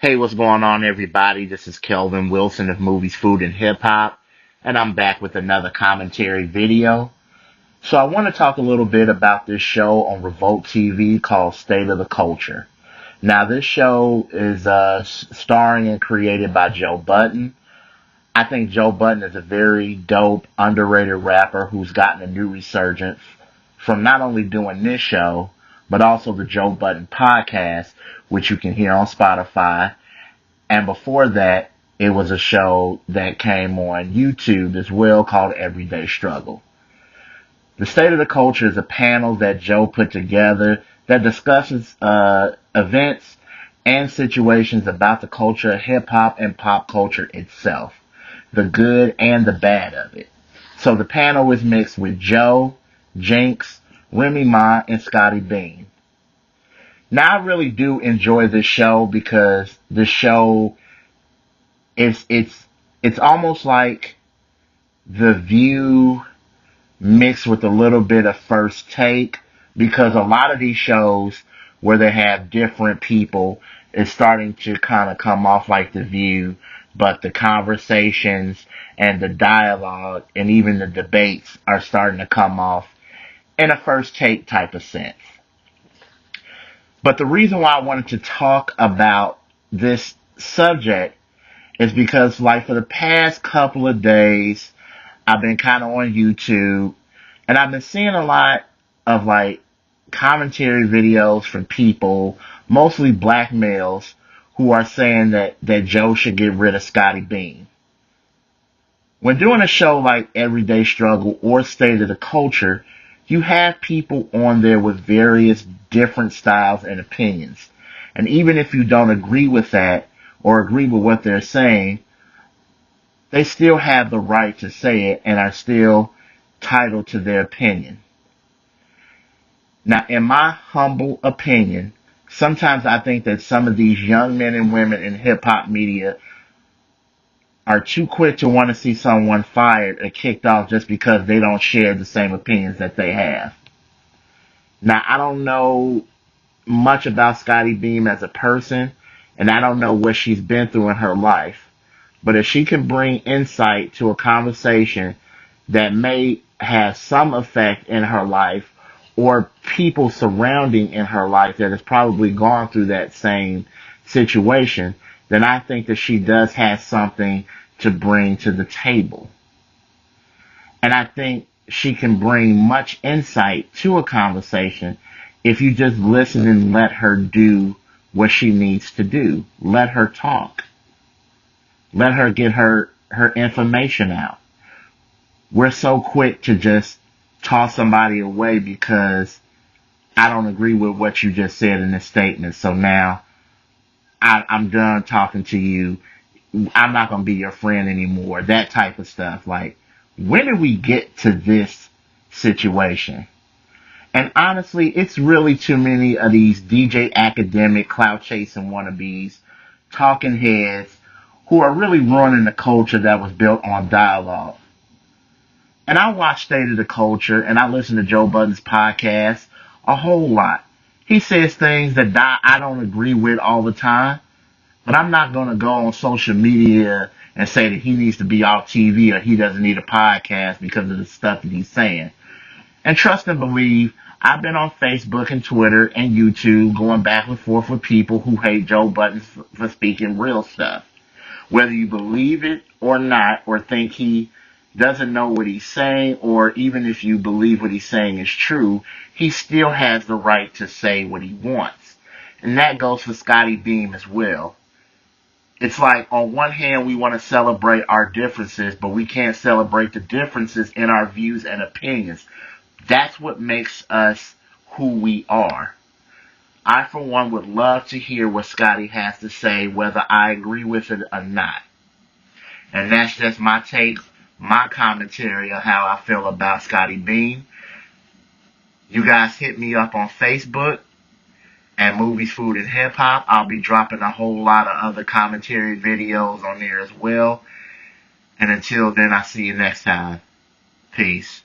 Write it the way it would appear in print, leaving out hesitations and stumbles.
Hey, what's going on, everybody? This is Kelvin Wilson of Movies, Food, and Hip Hop, and I'm back with another commentary video. So I want to talk a little bit about this show on Revolt TV called State of the Culture. Now, this show is starring and created by Joe Budden. I think Joe Budden is a very dope, underrated rapper who's gotten a new resurgence from not only doing this show, but also the Joe Budden podcast, which you can hear on Spotify. And before that, it was a show that came on YouTube as well called Everyday Struggle. The State of the Culture is a panel that Joe put together that discusses events and situations about the culture of hip hop and pop culture itself, the good and the bad of it. So the panel was mixed with Joe, Jinx, Remy Ma, and Scottie Beam. Now I really do enjoy this show because the show it's almost like The View mixed with a little bit of First Take, because a lot of these shows where they have different people is starting to kind of come off like The View, but the conversations and the dialogue and even the debates are starting to come off in a First Take type of sense. But the reason why I wanted to talk about this subject is because, like, for the past couple of days, I've been kind of on YouTube, and I've been seeing a lot of, like, commentary videos from people, mostly black males, who are saying that Joe should get rid of Scottie Beam. When doing a show like Everyday Struggle or State of the Culture, you have people on there with various different styles and opinions. And even if you don't agree with that or agree with what they're saying, they still have the right to say it and are still entitled to their opinion. Now, in my humble opinion, sometimes I think that some of these young men and women in hip-hop media are too quick to want to see someone fired or kicked off just because they don't share the same opinions that they have. Now, I don't know much about Scottie Beam as a person, and I don't know what she's been through in her life. But if she can bring insight to a conversation that may have some effect in her life, or people surrounding in her life that has probably gone through that same situation, then I think that she does have something to bring to the table. And I think she can bring much insight to a conversation if you just listen and let her do what she needs to do. Let her talk. Let her get her information out. We're so quick to just toss somebody away because I don't agree with what you just said in this statement. So now I'm done talking to you. I'm not going to be your friend anymore. That type of stuff. Like, when did we get to this situation? And honestly, it's really too many of these DJ academic, clout chasing wannabes, talking heads, who are really ruining the culture that was built on dialogue. And I watch State of the Culture, and I listen to Joe Budden's podcast a whole lot. He says things that I don't agree with all the time, but I'm not going to go on social media and say that he needs to be off TV or he doesn't need a podcast because of the stuff that he's saying. And trust and believe, I've been on Facebook and Twitter and YouTube going back and forth with people who hate Joe Budden for speaking real stuff. Whether you believe it or not, or think he doesn't know what he's saying, or even if you believe what he's saying is true, he still has the right to say what he wants. And that goes for Scottie Beam as well. It's like, on one hand, we want to celebrate our differences, but we can't celebrate the differences in our views and opinions. That's what makes us who we are. I, for one, would love to hear what Scottie has to say, whether I agree with it or not. And that's just my take, my commentary on how I feel about Scottie Beam. You guys hit me up on Facebook and Movies, Food, and Hip Hop. I'll be dropping a whole lot of other commentary videos on there as well. And until then, I'll see you next time. Peace.